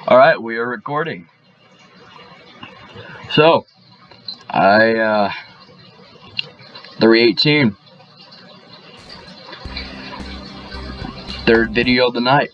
Alright, we are recording. So, 318. Third video of the night.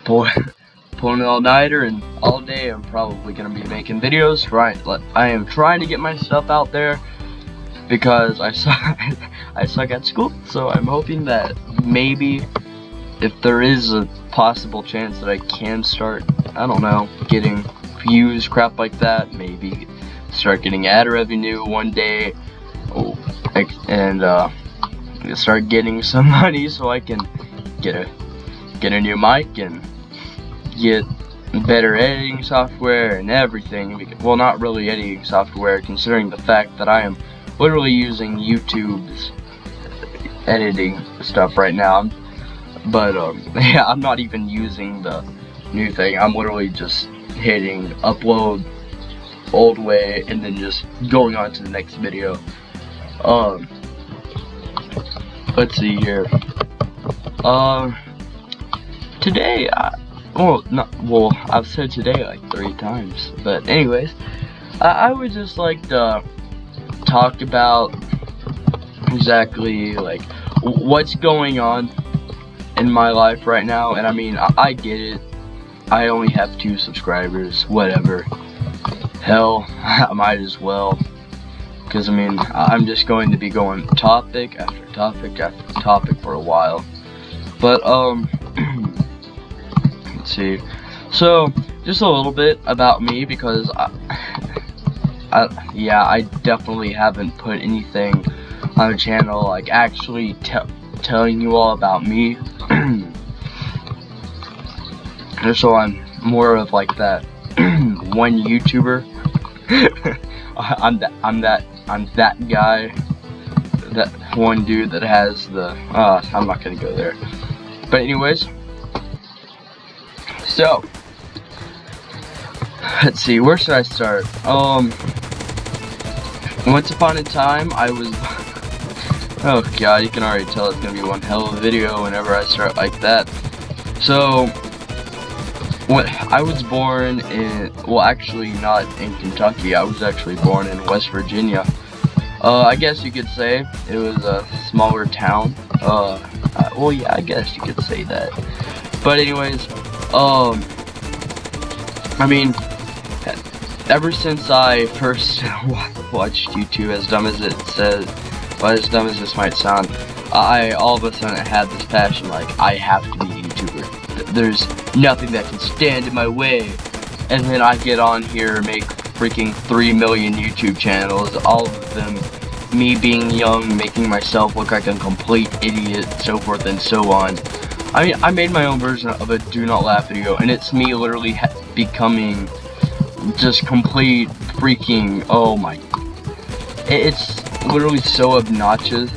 Pulling an all-nighter, and all day I'm probably going to be making videos. Right, I am trying to get my stuff out there because I suck at school. So I'm hoping that maybe if there is a possible chance that I can start, I don't know, getting views, crap like that, maybe start getting ad revenue one day, and start getting some money so I can get a new mic and get better editing software and everything. Well, not really editing software, considering the fact that I am literally using YouTube's editing stuff right now. But yeah, I'm not even using the new thing. I'm literally just hitting upload old way and then just going on to the next video. Let's see here. Today, I've said today like 3 times, but anyways, I would just like to talk about exactly like what's going on in my life right now. And I mean, I get it, I only have 2 subscribers, whatever, hell, I might as well, because I mean, I'm just going to be going topic after topic after topic for a while. But let's see, so just a little bit about me, because I definitely haven't put anything on the channel like actually telling you all about me. So I'm more of like that one YouTuber. I'm that guy, that one dude that has the I'm not gonna go there. But anyways, so let's see, where should I start? Once upon a time I was oh god, you can already tell it's gonna be one hell of a video whenever I start like that. So I was born in, well, actually not in Kentucky, I was actually born in West Virginia. I guess you could say it was a smaller town. Well, yeah, I guess you could say that. But anyways, I mean, ever since I first watched YouTube, as dumb as it says, but as dumb as this might sound, I all of a sudden had this passion, like, I have to be a YouTuber. There's nothing that can stand in my way. And then I get on here and make freaking 3 million YouTube channels, all of them me being young, making myself look like a complete idiot, so forth and so on. I mean, I made my own version of a do not laugh video, and it's me literally becoming just complete freaking, oh my, it's literally so obnoxious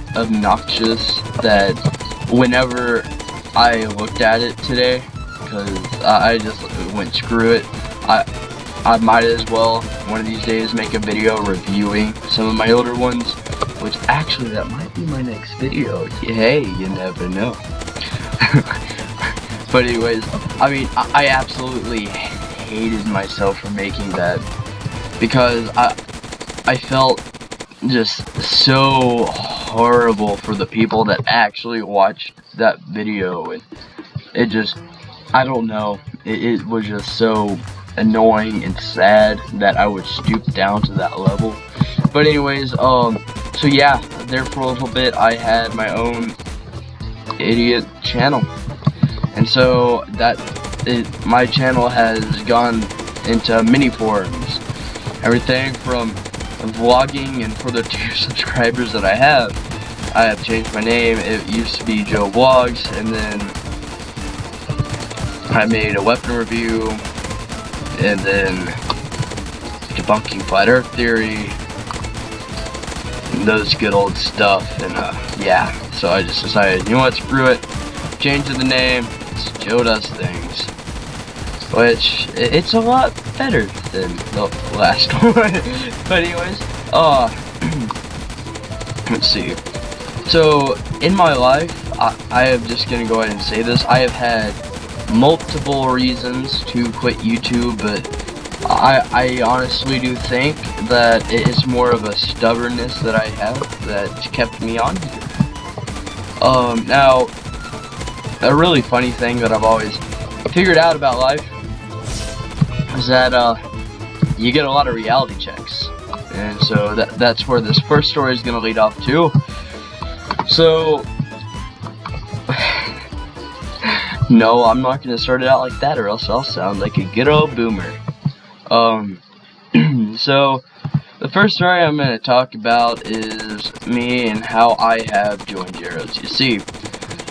that whenever I looked at it today, because I just went screw it, I might as well one of these days make a video reviewing some of my older ones, which actually that might be my next video. Hey, you never know. But anyways, I mean, I absolutely hated myself for making that, because I felt just so horrible for the people that actually watched that video, and it just, I don't know, it was just so annoying and sad that I would stoop down to that level. But anyways, so yeah, there for a little bit I had my own idiot channel, and so my channel has gone into mini forums, everything from vlogging, and for the 2 subscribers that I have changed my name. It used to be Joe Vlogs, and then I made a weapon review, and then debunking flat earth theory, and those good old stuff, and yeah, so I just decided, you know what, screw it, change the name, it's Joe Does Things, which, it's a lot better than the last one. But anyways, let's see, so in my life, I am just gonna go ahead and say this, I have had multiple reasons to quit YouTube, but I honestly do think that it is more of a stubbornness that I have that kept me on here. Now, a really funny thing that I've always figured out about life is that you get a lot of reality checks, and so that's where this first story is gonna lead off to. So, no, I'm not gonna start it out like that, or else I'll sound like a good old boomer. So the first story I'm gonna talk about is me and how I have joined JROTC.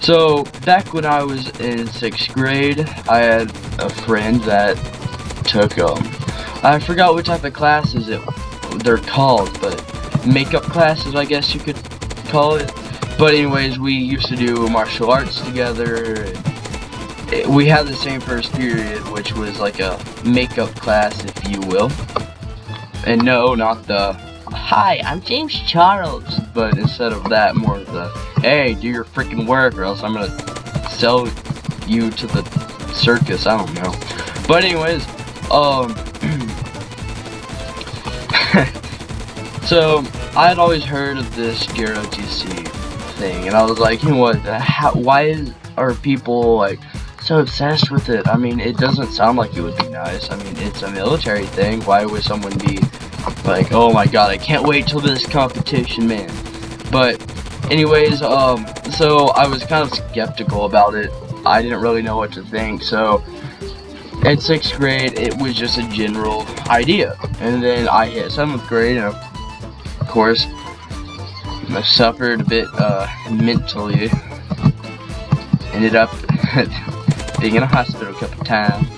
So back when I was in 6th grade, I had a friend that took I forgot what type of classes they're called, but makeup classes, I guess you could call it. But anyways, we used to do martial arts together. And we had the same first period, which was like a makeup class, if you will. And no, not the "Hi, I'm James Charles," but instead of that, more of the "Hey, do your freaking work, or else I'm gonna sell you to the circus." I don't know. But anyways, so I had always heard of this JROTC thing, and I was like, you know what? Why are people like so obsessed with it? I mean, it doesn't sound like it would be nice. I mean, it's a military thing. Why would someone be like, oh my god, I can't wait till this competition, man? But anyways, so I was kind of skeptical about it. I didn't really know what to think. So in 6th grade, it was just a general idea, and then I hit 7th grade, and of course I suffered a bit mentally. Ended up being in a hospital a couple times,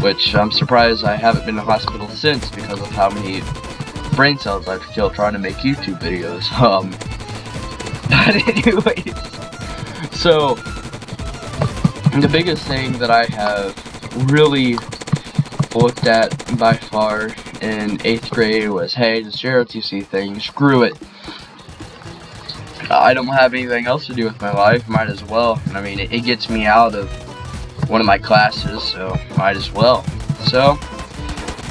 which I'm surprised I haven't been in a hospital since because of how many brain cells I've killed trying to make YouTube videos. But anyways, so the biggest thing that I have really looked at by far in 8th grade was, hey, this JROTC thing, screw it. I don't have anything else to do with my life, might as well. And I mean, it gets me out of one of my classes, so might as well. So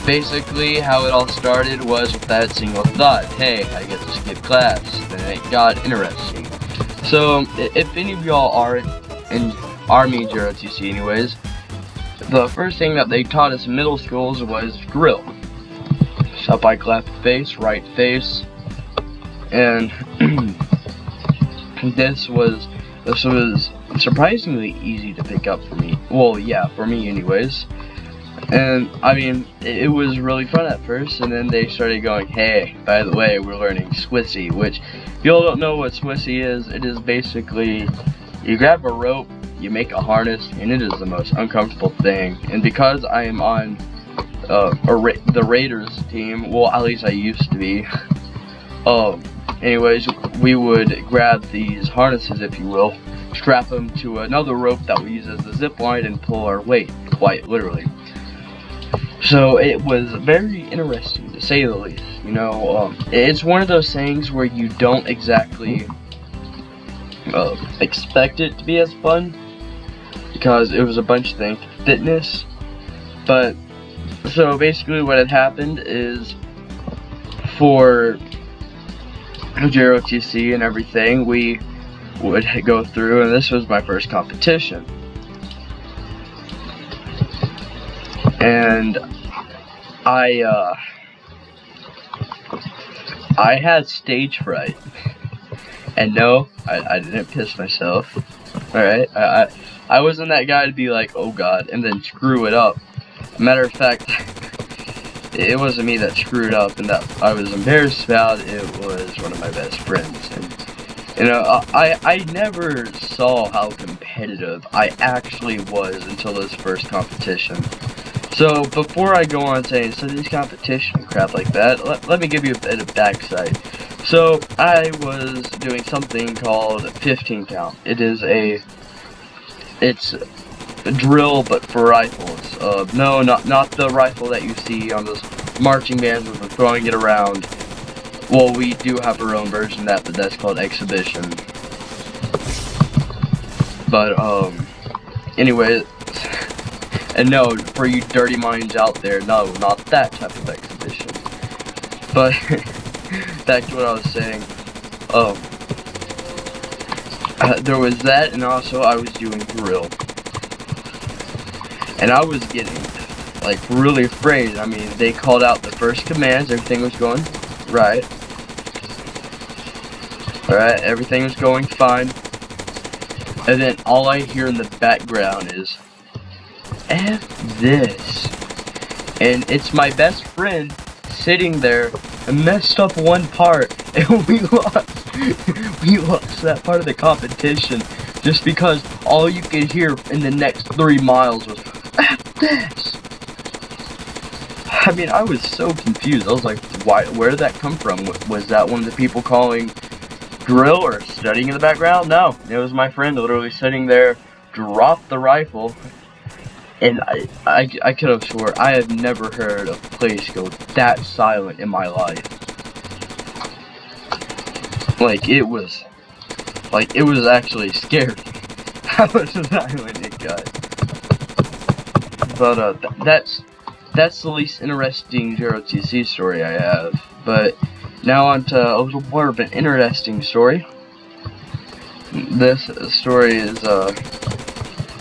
basically how it all started was with that single thought, hey, I get to skip class. Then it got interesting. So if any of y'all are in Army JROTC anyways, the first thing that they taught us in middle schools was drill. Up like left face, right face, and this was surprisingly easy to pick up for me. Well, yeah, for me anyways. And I mean, it was really fun at first, and then they started going, hey, by the way, we're learning Swissy, which if y'all don't know what Swissy is, it is basically you grab a rope, you make a harness, and it is the most uncomfortable thing. And because I am on the Raiders team, well, at least I used to be, anyways, we would grab these harnesses, if you will, strap them to another rope that we use as the zip line, and pull our weight, quite literally. So it was very interesting, to say the least. You know, it's one of those things where you don't exactly expect it to be as fun, because it was a bunch of things, fitness. But so basically what had happened is, for JROTC and everything, we would go through, and this was my first competition, and I had stage fright. And no, I didn't piss myself. Alright, I wasn't that guy to be like, oh god, and then screw it up. Matter of fact, it wasn't me that screwed up and that I was embarrassed about. It was one of my best friends. And you know, I never saw how competitive I actually was until this first competition. So before I go on saying so these competition crap like that, let me give you a bit of backside. So I was doing something called 15 count. It's a drill, but for rifles. No, not the rifle that you see on those marching bands where we're throwing it around. Well, we do have our own version of that, but that's called exhibition. But anyway, And no, for you dirty minds out there, no, not that type of exhibition. But back to what I was saying. There was that, and also I was doing drill, and I was getting like really afraid. I mean, they called out the first commands, everything was going right. Alright, everything was going fine. And then all I hear in the background is F this. And it's my best friend sitting there and messed up one part, and we lost that part of the competition just because all you could hear in the next 3 miles was F this. I mean, I was so confused. I was like, where did that come from? Was that one of the people calling drill or studying in the background? No, it was my friend literally sitting there, dropped the rifle, and I could have swore I have never heard a place go that silent in my life. Like it was actually scary how silent it got. But that's the least interesting JROTC story I have. But now on to a little more of an interesting story. This story is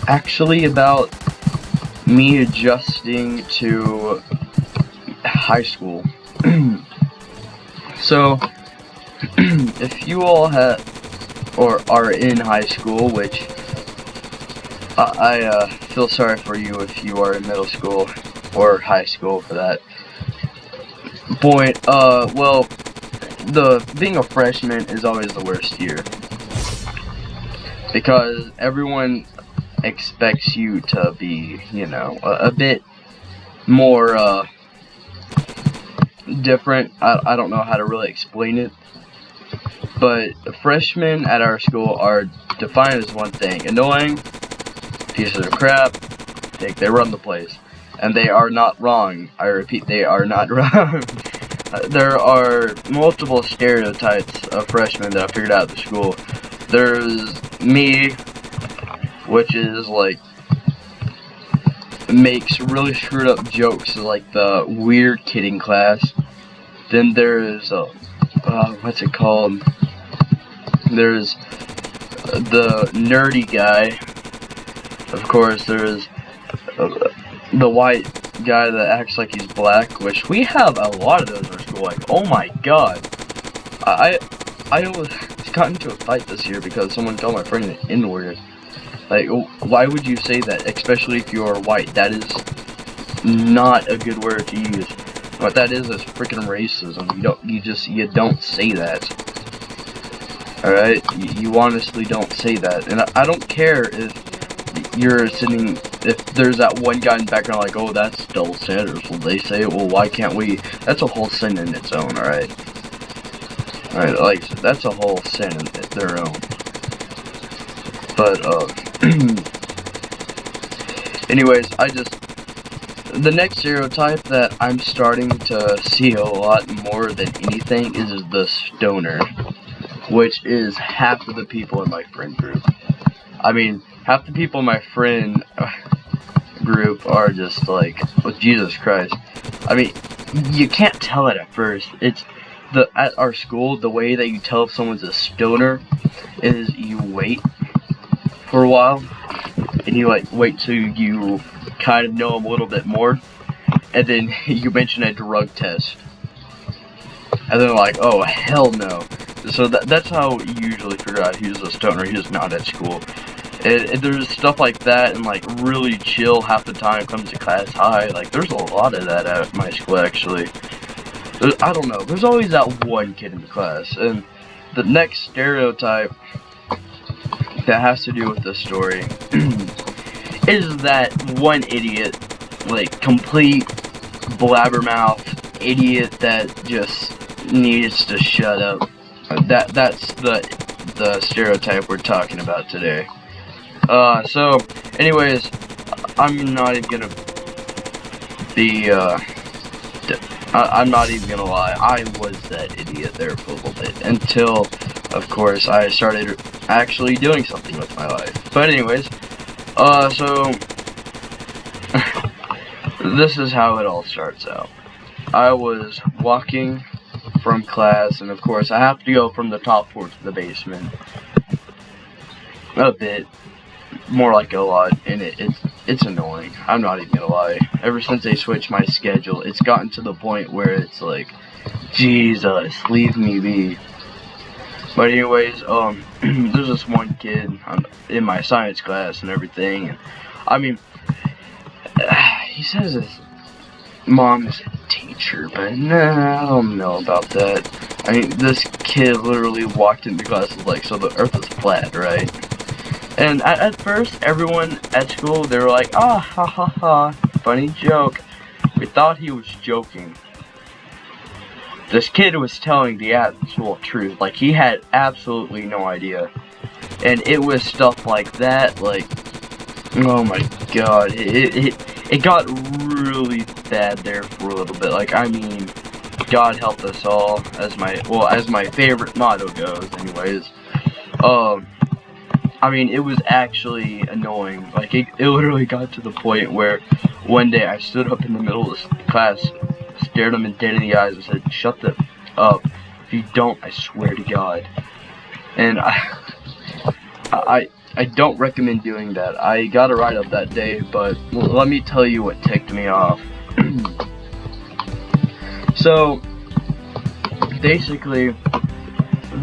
actually about me adjusting to high school. So, if you all have or are in high school, which I feel sorry for you if you are in middle school or high school for that point. Well, being a freshman is always the worst year because everyone expects you to be, you know, a bit more different. I don't know how to really explain it, but freshmen at our school are defined as one thing: annoying, pieces of crap, they run the place. And they are not wrong. I repeat, they are not wrong. There are multiple stereotypes of freshmen that I figured out at the school. There's me, which is like makes really screwed up jokes, like the weird kid in class. Then there's what's it called? There's the nerdy guy. Of course, there's the white guy that acts like he's black, which we have a lot of those in our school. Like, oh my god, I almost got into a fight this year because someone called my friend an N-word. Like, why would you say that, especially if you are white? That is not a good word to use. What that is freaking racism. You don't say that. Alright? You honestly don't say that. And I don't care if you're sitting, if there's that one guy in the background like, oh, that's Dole Sanders. Well, they say, well, why can't we? That's a whole sin in its own, alright? Alright, like, that's a whole sin in their own. But, anyways, the next stereotype that I'm starting to see a lot more than anything is the stoner, which is half of the people in my friend group. I mean, half the people in my friend group are just like, well, Jesus Christ. I mean, you can't tell it at first. At our school, the way that you tell if someone's a stoner is you wait for a while, and you like wait till you kind of know them a little bit more, and then you mention a drug test, and they're like, oh, hell no. So that's how you usually figure out who's a stoner, who's not at school. And there's stuff like that, and like really chill half the time, comes to class high. Like, there's a lot of that at my school, actually. I don't know, there's always that one kid in the class. And the next stereotype that has to do with this story is that one idiot, like complete blabbermouth idiot that just needs to shut up. That's the stereotype we're talking about today. So, anyways, I'm not even gonna be, I'm not even gonna lie, I was that idiot there for a little bit, until, of course, I started actually doing something with my life. But anyways, so, this is how it all starts out. I was walking from class, and of course I have to go from the top floor to the basement. A bit, more like a lot, and it's annoying. I'm not even gonna lie. Ever since they switched my schedule, it's gotten to the point where it's like, Jesus, leave me be. But anyways, there's this one kid in my science class and everything, and I mean, he says his mom is a teacher, but nah, I don't know about that. I mean, this kid literally walked into class and was like, so the earth is flat, right? And at first, everyone at school, they were like, ah, ha ha ha, funny joke. We thought he was joking. This kid was telling the actual truth. Like, he had absolutely no idea. And it was stuff like that, like, oh my god, it got really bad there for a little bit. Like, I mean, God help us all, as my favorite motto goes, anyways. I mean, it was actually annoying. Like, it literally got to the point where one day I stood up in the middle of the class, stared him dead in the eyes, and said, "Shut the up. If you don't, I swear to God." And I don't recommend doing that. I got a write-up that day, but let me tell you what ticked me off. So, basically,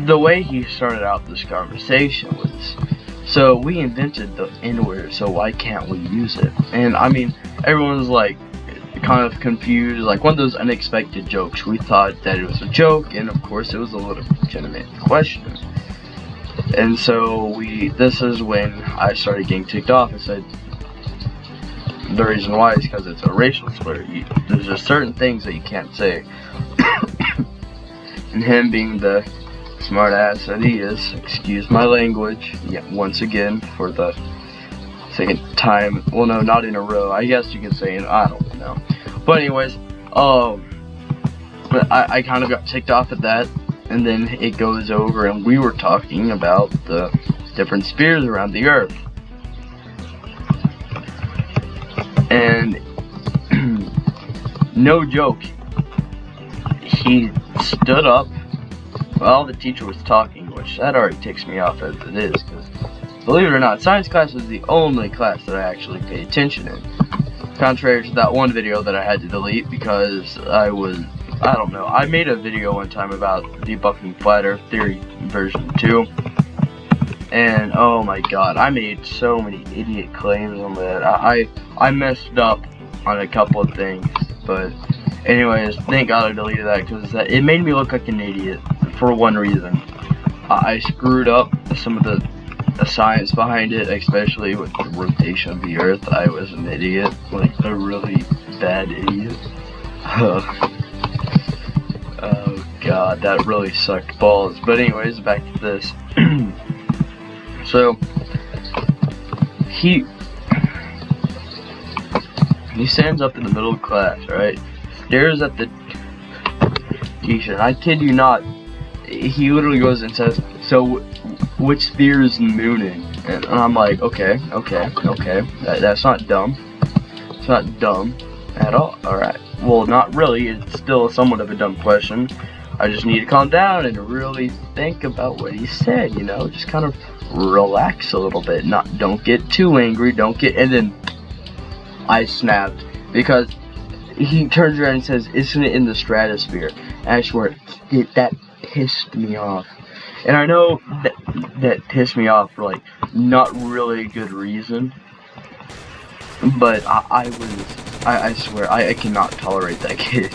the way he started out this conversation was, so we invented the N-word, so why can't we use it? And I mean, everyone's like kind of confused, like one of those unexpected jokes. We thought that it was a joke, and of course it was a legitimate question. And so this is when I started getting ticked off. I said, the reason why is because it's a racial slur. There's just certain things that you can't say. And him being the smart ass that he is, excuse my language, yeah, once again, for the second time, well no, not in a row, I guess you can say it, I don't know. But anyways, I kind of got ticked off at that, and then it goes over and we were talking about the different spheres around the earth. And no joke, he stood up while the teacher was talking, which that already ticks me off as it is, because believe it or not, science class was the only class that I actually paid attention in. Contrary to that one video that I had to delete because I don't know, I made a video one time about debunking Flat Earth Theory version 2, and oh my god, I made so many idiot claims on that. I messed up on a couple of things, but anyways, thank God I deleted that because it made me look like an idiot for one reason. I screwed up some of the science behind it, especially with the rotation of the earth. I was an idiot, like a really bad idiot. Oh god, that really sucked balls. But anyways, back to this. So he stands up in the middle of class, right? Stares at the teacher, and I kid you not, he literally goes and says, "So, which sphere is the moon in?" And I'm like, okay, that's not dumb. It's not dumb at all. Alright, well, not really. It's still somewhat of a dumb question. I just need to calm down and really think about what he said, you know, just kind of relax a little bit. Don't get too angry, and then I snapped because he turns around and says, "Isn't it in the stratosphere?" And I swear, that pissed me off. And I know that pissed me off for like not really a good reason, but I swear I cannot tolerate that kid.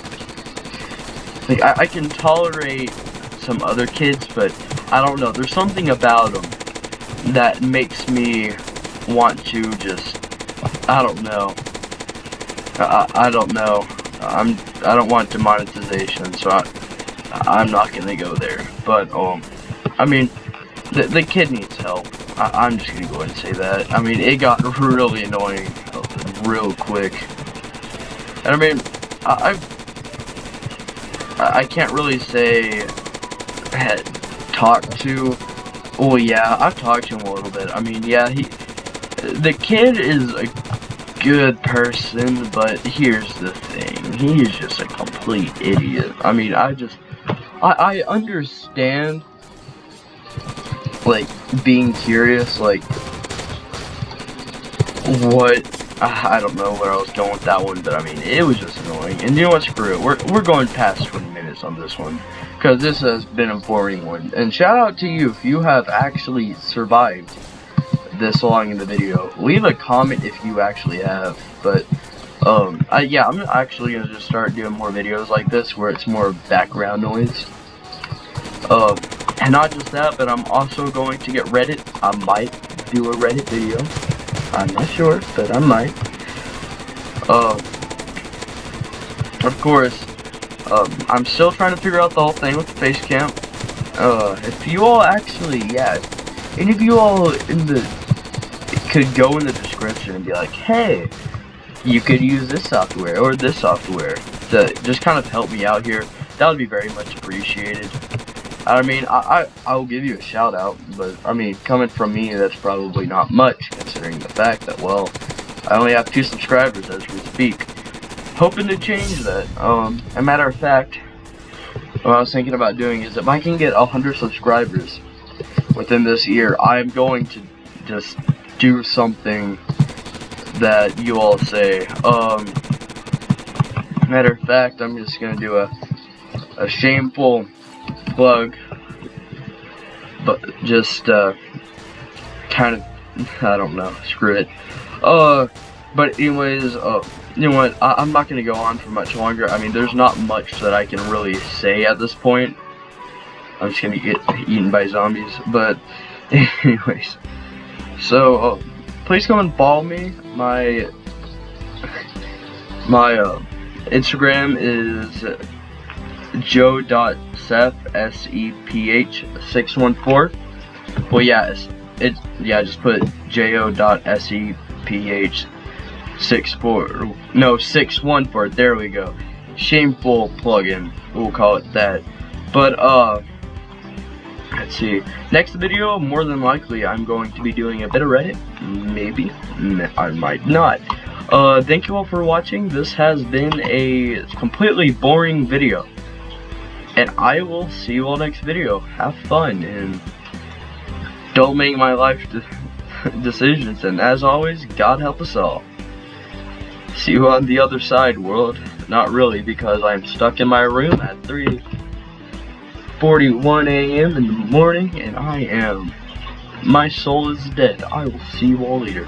Like I can tolerate some other kids, but I don't know, there's something about them that makes me want to just, I don't know. I don't know. I don't want demonetization, so I'm not gonna go there. But I mean, the kid needs help. I'm just gonna go ahead and say that. I mean, it got really annoying real quick. And I mean, I can't really say talked to. Oh yeah, I've talked to him a little bit. I mean, yeah, the kid is good person, but here's the thing. He's just a complete idiot. I mean, I understand, like, being curious, like, what, I don't know where I was going with that one, but I mean, it was just annoying. And you know what, screw it, we're going past 20 minutes on this one, because this has been a boring one. And shout out to you if you have actually survived this long in the video. Leave a comment if you actually have. But yeah, I'm actually gonna just start doing more videos like this where it's more background noise. And not just that, but I'm also going to get Reddit. I might do a Reddit video. I'm not sure, but I might. Of course, I'm still trying to figure out the whole thing with the face cam. If you all actually, yeah, any of you all could go in the description and be like, hey, you could use this software or this software to just kind of help me out here, that would be very much appreciated. I mean, I'll give you a shout out, but I mean, coming from me, that's probably not much, considering the fact that, well, I only have 2 subscribers as we speak. Hoping to change that. A matter of fact, what I was thinking about doing is if I can get 100 subscribers within this year, I'm going to just do something that you all say. Matter of fact, I'm just gonna do a shameful plug, but just kind of, I don't know, screw it. But anyways, you know what, I'm not gonna go on for much longer. I mean, there's not much that I can really say at this point. I'm just gonna get eaten by zombies. But anyways, so please come and follow me. My Instagram is joe.seph, SEPH614. Well, yeah, just put jo.seph614. There we go. Shameful plugin, we'll call it that. But let's see. Next video, more than likely, I'm going to be doing a bit of Reddit. Maybe. I might not. Thank you all for watching. This has been a completely boring video. And I will see you all next video. Have fun and don't make my life decisions. And as always, God help us all. See you on the other side, world. Not really, because I'm stuck in my room at 3:41 a.m. in the morning, and my soul is dead. I will see you all later.